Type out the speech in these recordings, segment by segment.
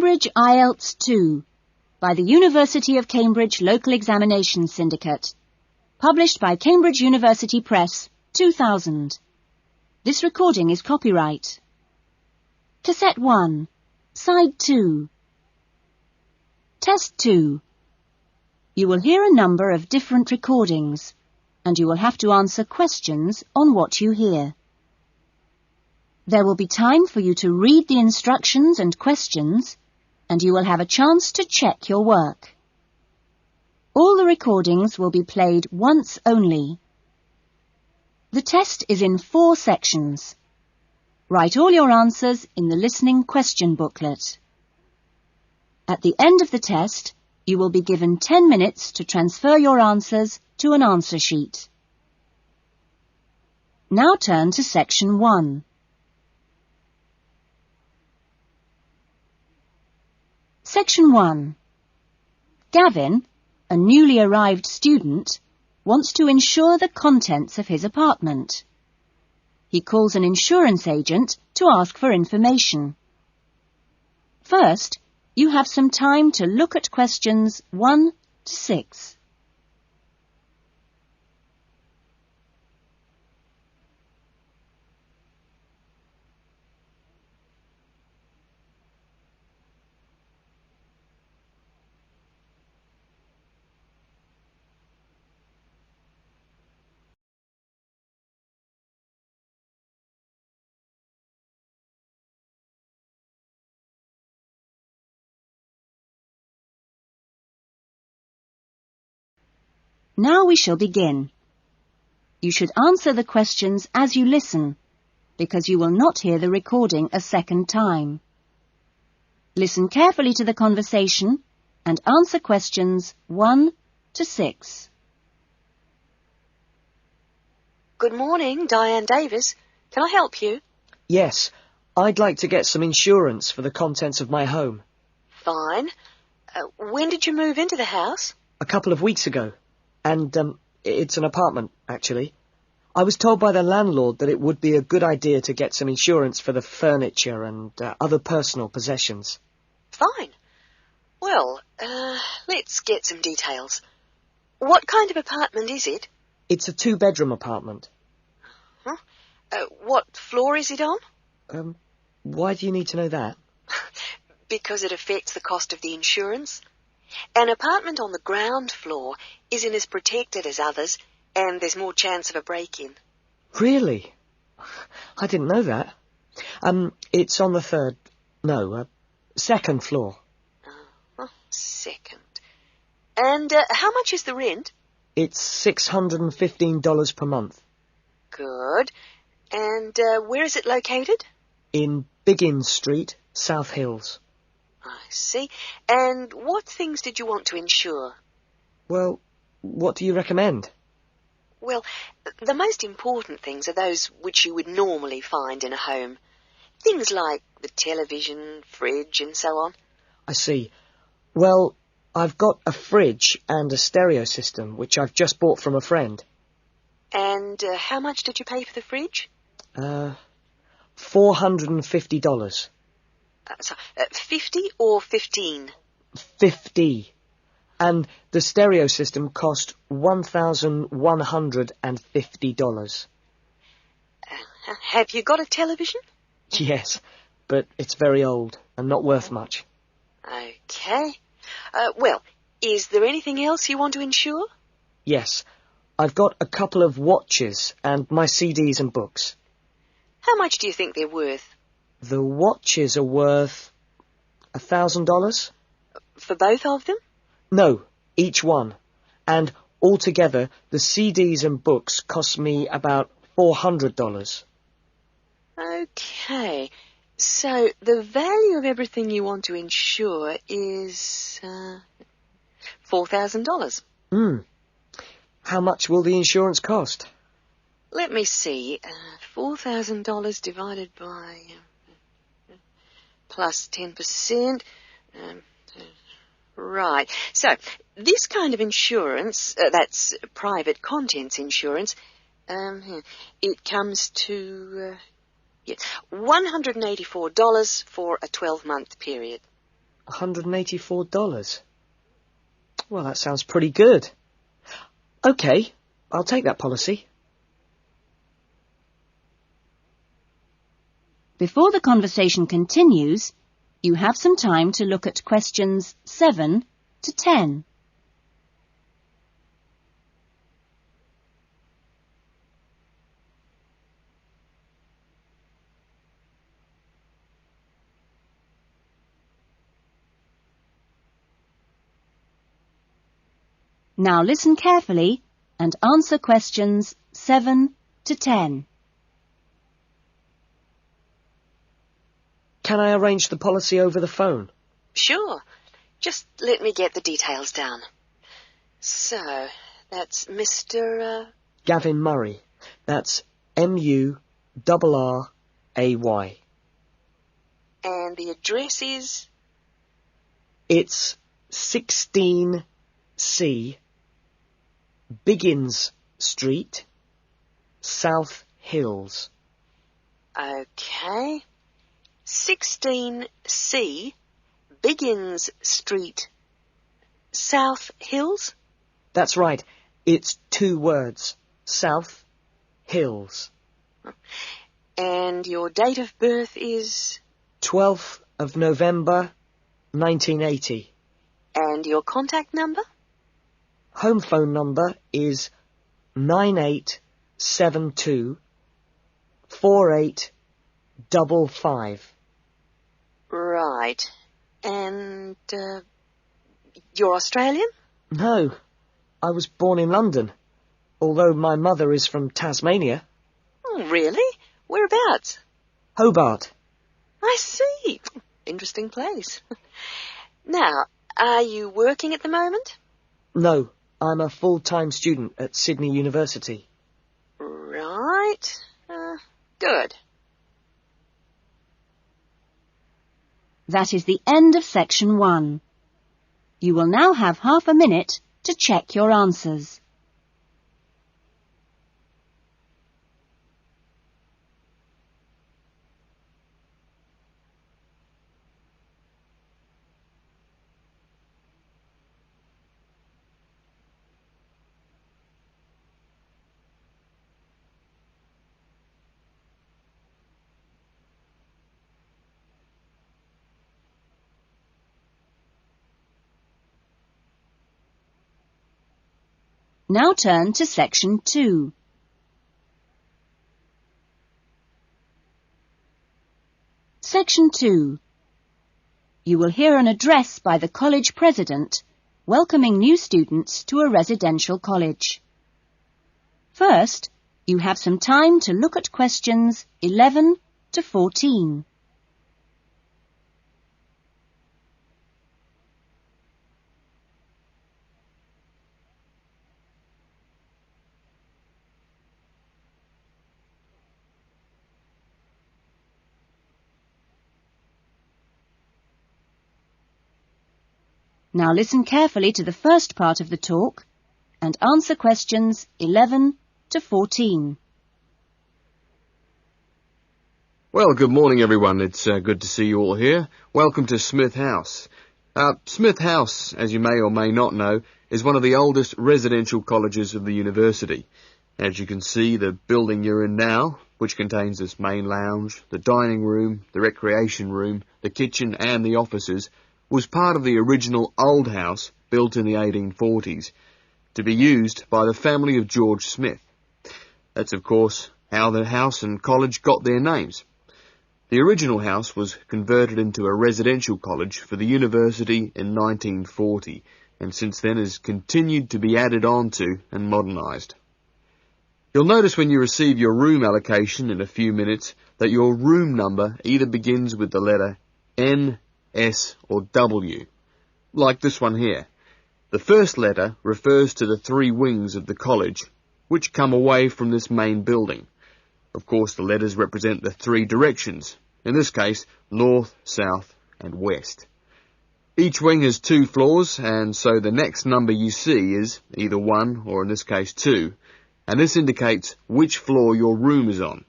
Cambridge IELTS 2 by the University of Cambridge Local Examination Syndicate. Published by Cambridge University Press, 2000. This recording is copyright. Cassette 1, Side 2. Test 2. You will hear a number of different recordings, and you will have to answer questions on what you hear. There will be time for you to read the instructions and questions, and you will have a chance to check your work. All the recordings will be played once only. The test is in 4 sections. Write all your answers in the listening question booklet. At the end of the test, you will be given 10 minutes to transfer your answers to an answer sheet. Now turn to section 1. Section 1. Gavin, a newly arrived student, wants to insure the contents of his apartment. He calls an insurance agent to ask for information. First, you have some time to look at questions 1 to 6. Now we shall begin. You should answer the questions as you listen, because you will not hear the recording a second time. Listen carefully to the conversation and answer questions 1 to 6. Good morning, Diane Davis. Can I help you? Yes, I'd like to get some insurance for the contents of my home. Fine. When did you move into the house? A couple of weeks ago. And, it's an apartment, actually. I was told by the landlord that it would be a good idea to get some insurance for the furniture and other personal possessions. Fine. Well, let's get some details. What kind of apartment is it? It's a 2-bedroom apartment. Huh? What floor is it on? Why do you need to know that? Because it affects the cost of the insurance. An apartment on the ground floor isn't as protected as others, and there's more chance of a break-in. Really? I didn't know that. It's on the second floor. Second. And how much is the rent? It's $615 per month. Good. And where is it located? In Biggin Street, South Hills. I see. And what things did you want to insure? Well, what do you recommend? Well, the most important things are those which you would normally find in a home. Things like the television, fridge, and so on. I see. Well, I've got a fridge and a stereo system, which I've just bought from a friend. And how much did you pay for the fridge? $450. 50 or 15? 50. And the stereo system cost $1,150. Have you got a television? Yes, but it's very old and not worth much. Okay. Well, is there anything else you want to insure? Yes. I've got a couple of watches and my CDs and books. How much do you think they're worth? The watches are worth $1,000? For both of them? No, each one. And altogether, the CDs and books cost me about $400. Okay. So the value of everything you want to insure is $4,000. How much will the insurance cost? Let me see. $4,000 divided by plus 10%. Right. So this kind of insurance, that's private contents insurance, it comes to $184 for a 12-month period. $184. Well, that sounds pretty good. OK, I'll take that policy. Before the conversation continues, you have some time to look at questions 7 to 10. Now listen carefully and answer questions 7 to 10. Can I arrange the policy over the phone? Sure. Just let me get the details down. So, that's Mr. Gavin Murray. That's Murray. And the address is? It's 16C, Biggins Street, South Hills. OK. 16C, Biggins Street, South Hills? That's right. It's 2 words. South Hills. And your date of birth is? 12th of November, 1980. And your contact number? Home phone number is 9872 4855. Right. And, you're Australian? No, I was born in London, although my mother is from Tasmania. Oh, really? Whereabouts? Hobart. I see. Interesting place. Now, are you working at the moment? No, I'm a full-time student at Sydney University. Right. Good. That is the end of section 1. You will now have half a minute to check your answers. Now turn to section 2. Section 2. You will hear an address by the college president welcoming new students to a residential college. First, you have some time to look at questions 11 to 14. Now listen carefully to the first part of the talk and answer questions 11 to 14. Well, good morning, everyone. It's good to see you all here. Welcome to Smith House. Smith House, as you may or may not know, is one of the oldest residential colleges of the university. As you can see, the building you're in now, which contains this main lounge, the dining room, the recreation room, the kitchen and the offices, was part of the original old house built in the 1840s, to be used by the family of George Smith. That's, of course, how the house and college got their names. The original house was converted into a residential college for the university in 1940, and since then has continued to be added on to and modernised. You'll notice when you receive your room allocation in a few minutes that your room number either begins with the letter N, S or W, like this one here. The first letter refers to the 3 wings of the college, which come away from this main building. Of course, the letters represent the 3 directions, in this case, north, south and west. Each wing has 2 floors, and so the next number you see is either 1 or in this case 2, and this indicates which floor your room is on.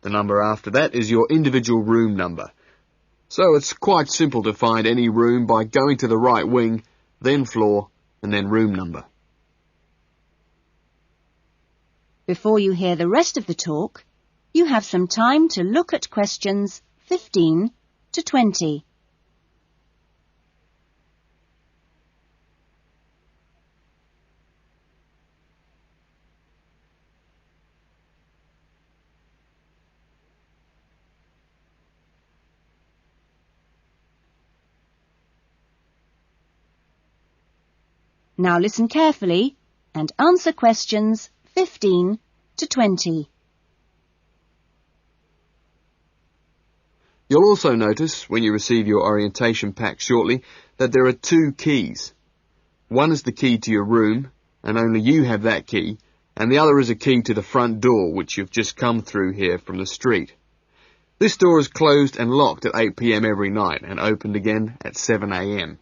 The number after that is your individual room number. So it's quite simple to find any room by going to the right wing, then floor, and then room number. Before you hear the rest of the talk, you have some time to look at questions 15 to 20. Now listen carefully and answer questions 15 to 20. You'll also notice, when you receive your orientation pack shortly, that there are 2 keys. One is the key to your room, and only you have that key, and the other is a key to the front door, which you've just come through here from the street. This door is closed and locked at 8 p.m. every night, and opened again at 7 a.m.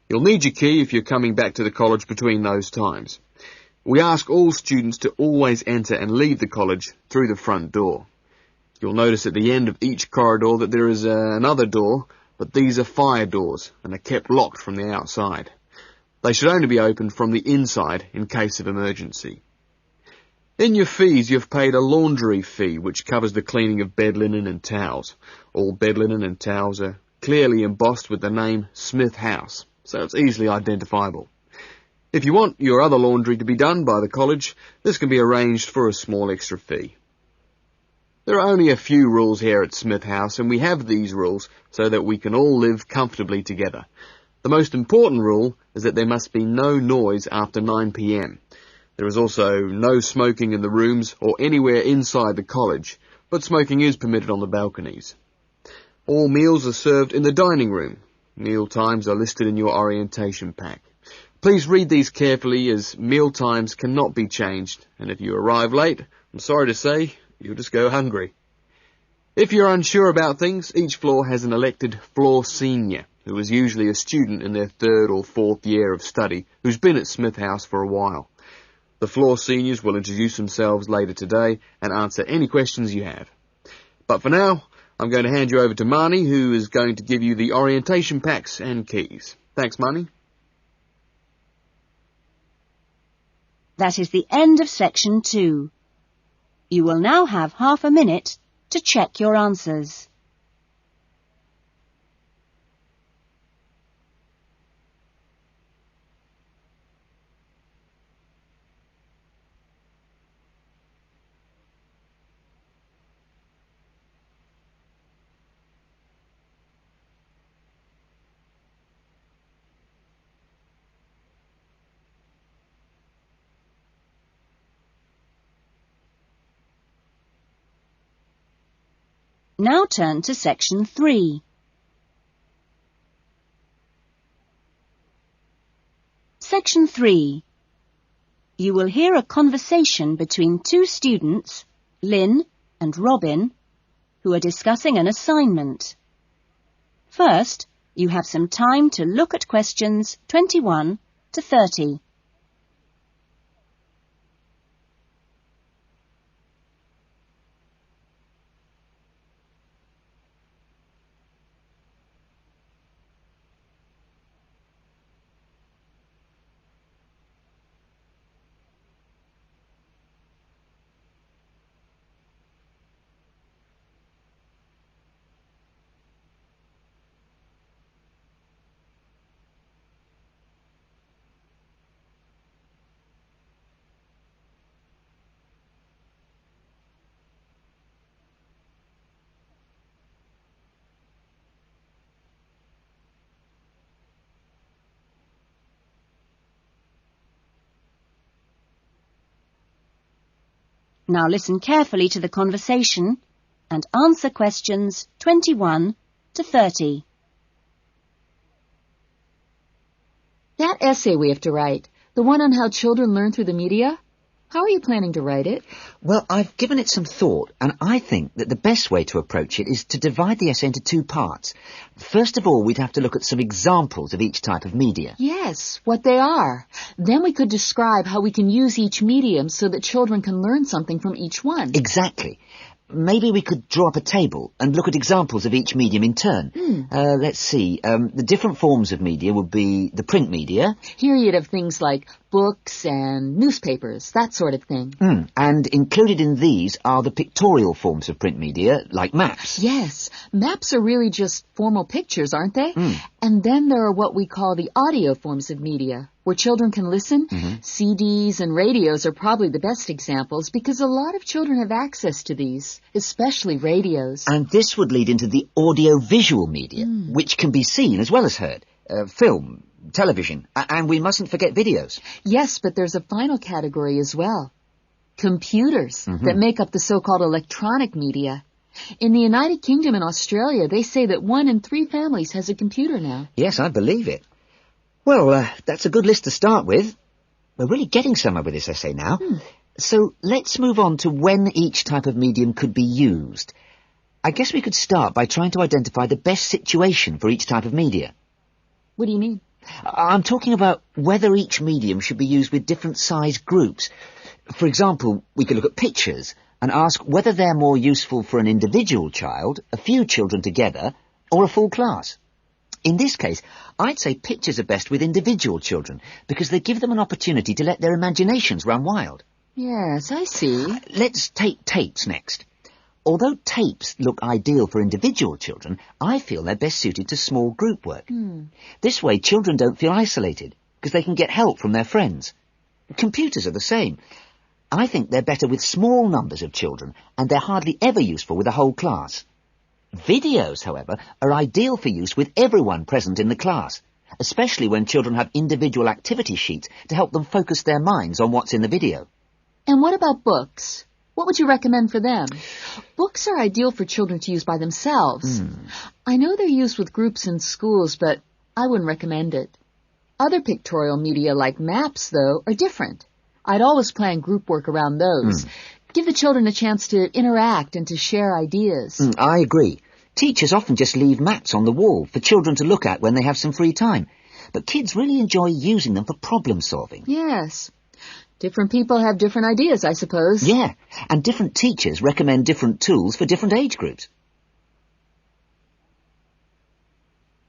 You'll need your key if you're coming back to the college between those times. We ask all students to always enter and leave the college through the front door. You'll notice at the end of each corridor that there is another door, but these are fire doors and are kept locked from the outside. They should only be opened from the inside in case of emergency. In your fees, you've paid a laundry fee, which covers the cleaning of bed linen and towels. All bed linen and towels are clearly embossed with the name Smith House, so it's easily identifiable. If you want your other laundry to be done by the college, this can be arranged for a small extra fee. There are only a few rules here at Smith House, and we have these rules so that we can all live comfortably together. The most important rule is that there must be no noise after 9 p.m. There is also no smoking in the rooms or anywhere inside the college, but smoking is permitted on the balconies. All meals are served in the dining room. Meal times are listed in your orientation pack. Please read these carefully, as meal times cannot be changed, and if you arrive late, I'm sorry to say, you'll just go hungry. If you're unsure about things, each floor has an elected floor senior, who is usually a student in their 3rd or 4th year of study, who's been at Smith House for a while. The floor seniors will introduce themselves later today and answer any questions you have. But for now, I'm going to hand you over to Marnie, who is going to give you the orientation packs and keys. Thanks, Marnie. That is the end of section 2. You will now have half a minute to check your answers. Now turn to section 3. Section 3. You will hear a conversation between 2 students, Lynn and Robin, who are discussing an assignment. First, you have some time to look at questions 21 to 30. Now listen carefully to the conversation and answer questions 21 to 30. That essay we have to write, the one on how children learn through the media, how are you planning to write it? Well, I've given it some thought, and I think that the best way to approach it is to divide the essay into 2 parts. First of all, we'd have to look at some examples of each type of media. Yes, what they are. Then we could describe how we can use each medium so that children can learn something from each one. Exactly. maybe we could draw up a table and look at examples of each medium in turn. Let's see. The different forms of media would be the print media. Here you'd have things like books and newspapers, that sort of thing. And included in these are the pictorial forms of print media, like maps. Yes, maps are really just formal pictures, aren't they? And then there are what we call the audio forms of media, where children can listen. CDs and radios are probably the best examples because a lot of children have access to these, especially radios. And this would lead into the audio-visual media, which can be seen as well as heard. Film, television, and we mustn't forget videos. Yes, but there's a final category as well. Computers that make up the so-called electronic media. In the United Kingdom and Australia, they say that 1 in 3 families has a computer now. Yes, I believe it. Well, that's a good list to start with. We're really getting somewhere with this essay now. So let's move on to when each type of medium could be used. I guess we could start by trying to identify the best situation for each type of media. What do you mean? I'm talking about whether each medium should be used with different size groups. For example, we could look at pictures and ask whether they're more useful for an individual child, a few children together, or a full class. In this case, I'd say pictures are best with individual children because they give them an opportunity to let their imaginations run wild. Yes, I see. Let's take tapes next. Although tapes look ideal for individual children, I feel they're best suited to small group work. This way, children don't feel isolated because they can get help from their friends. Computers are the same. I think they're better with small numbers of children, and they're hardly ever useful with a whole class. Videos, however, are ideal for use with everyone present in the class, especially when children have individual activity sheets to help them focus their minds on what's in the video. And what about books? What would you recommend for them? Books are ideal for children to use by themselves. I know they're used with groups in schools, but I wouldn't recommend it. Other pictorial media like maps, though, are different. I'd always plan group work around those. Give the children a chance to interact and to share ideas. I agree. Teachers often just leave maps on the wall for children to look at when they have some free time. But kids really enjoy using them for problem solving. Yes. Different people have different ideas, I suppose. Yeah, and different teachers recommend different tools for different age groups.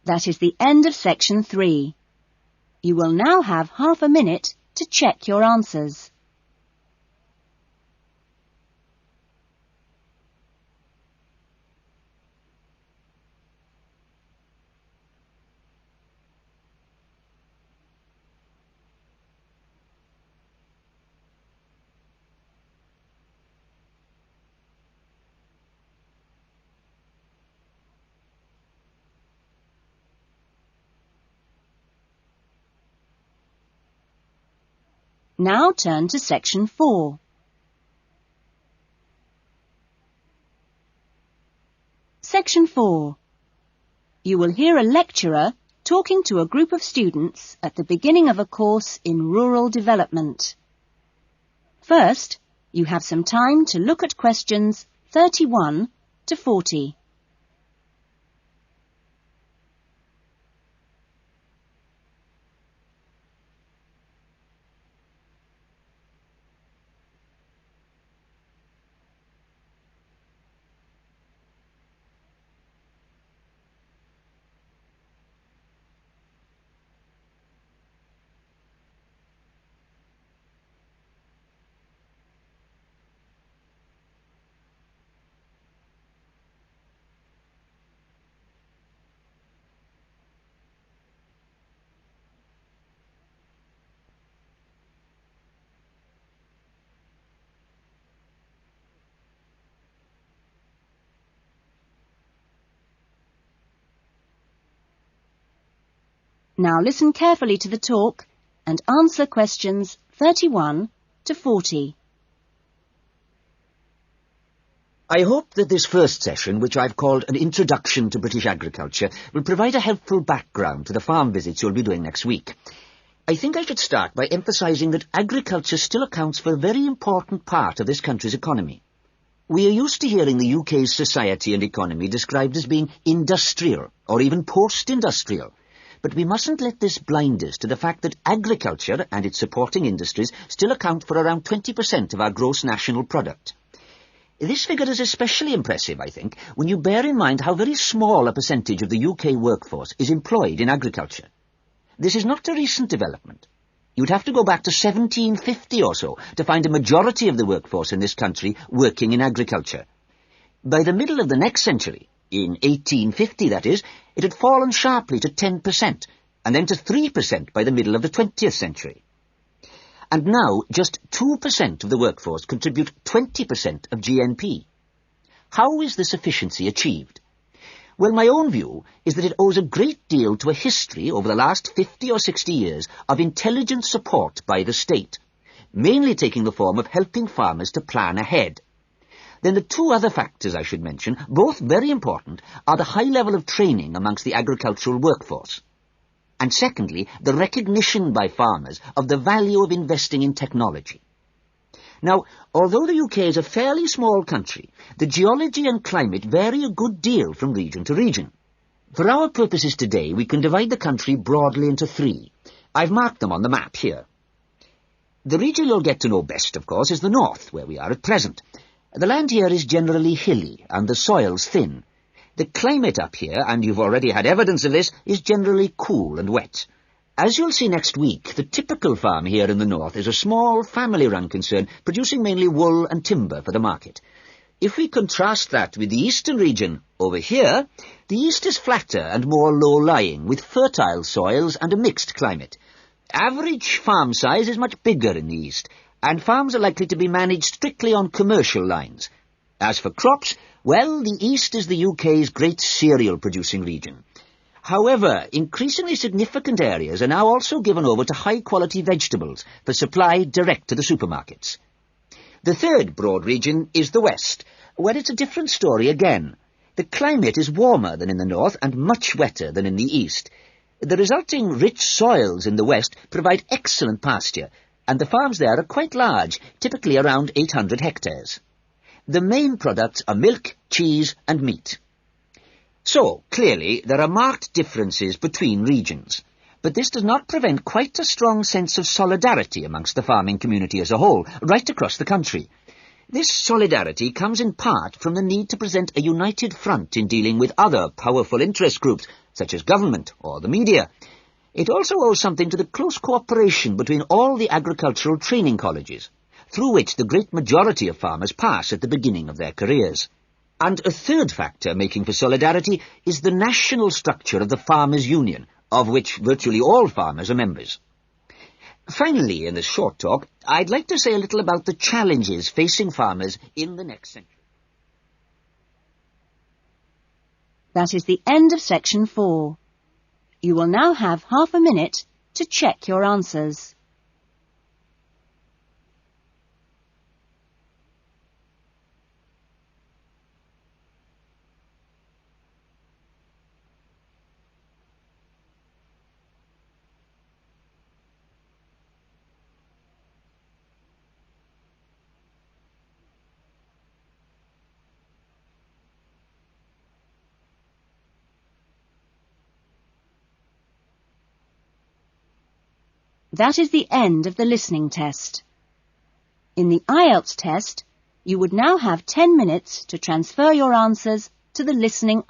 That is the end of section 3. You will now have half a minute to check your answers. Now turn to section 4. Section 4. You will hear a lecturer talking to a group of students at the beginning of a course in rural development. First, you have some time to look at questions 31 to 40. Now listen carefully to the talk and answer questions 31 to 40. I hope that this first session, which I've called An Introduction to British Agriculture, will provide a helpful background to the farm visits you'll be doing next week. I think I should start by emphasising that agriculture still accounts for a very important part of this country's economy. We are used to hearing the UK's society and economy described as being industrial or even post-industrial. But we mustn't let this blind us to the fact that agriculture and its supporting industries still account for around 20% of our gross national product. This figure is especially impressive, I think, when you bear in mind how very small a percentage of the UK workforce is employed in agriculture. This is not a recent development. You'd have to go back to 1750 or so to find a majority of the workforce in this country working in agriculture. By the middle of the next century, in 1850 that is, it had fallen sharply to 10%, and then to 3% by the middle of the 20th century. And now just 2% of the workforce contribute 20% of GNP. How is this efficiency achieved? Well, my own view is that it owes a great deal to a history over the last 50 or 60 years of intelligent support by the state, mainly taking the form of helping farmers to plan ahead. Then the two other factors I should mention, both very important, are the high level of training amongst the agricultural workforce, and secondly, the recognition by farmers of the value of investing in technology. Now, although the UK is a fairly small country, the geology and climate vary a good deal from region to region. For our purposes today, we can divide the country broadly into three. I've marked them on the map here. The region you'll get to know best, of course, is the north, where we are at present. The land here is generally hilly, and the soil's thin. The climate up here, and you've already had evidence of this, is generally cool and wet. As you'll see next week, the typical farm here in the north is a small, family-run concern, producing mainly wool and timber for the market. If we contrast that with the eastern region, over here, the east is flatter and more low-lying, with fertile soils and a mixed climate. Average farm size is much bigger in the east, and farms are likely to be managed strictly on commercial lines. As for crops, well, the east is the UK's great cereal-producing region. However, increasingly significant areas are now also given over to high-quality vegetables for supply direct to the supermarkets. The third broad region is the west, where it's a different story again. The climate is warmer than in the north and much wetter than in the east. The resulting rich soils in the west provide excellent pasture, and the farms there are quite large, typically around 800 hectares. The main products are milk, cheese and meat. So, clearly, there are marked differences between regions, but this does not prevent quite a strong sense of solidarity amongst the farming community as a whole, right across the country. This solidarity comes in part from the need to present a united front in dealing with other powerful interest groups, such as government or the media. It also owes something to the close cooperation between all the agricultural training colleges, through which the great majority of farmers pass at the beginning of their careers. And a third factor making for solidarity is the national structure of the Farmers' Union, of which virtually all farmers are members. Finally, in this short talk, I'd like to say a little about the challenges facing farmers in the next century. That is the end of section 4. You will now have half a minute to check your answers. That is the end of the listening test. In the IELTS test, you would now have 10 minutes to transfer your answers to the listening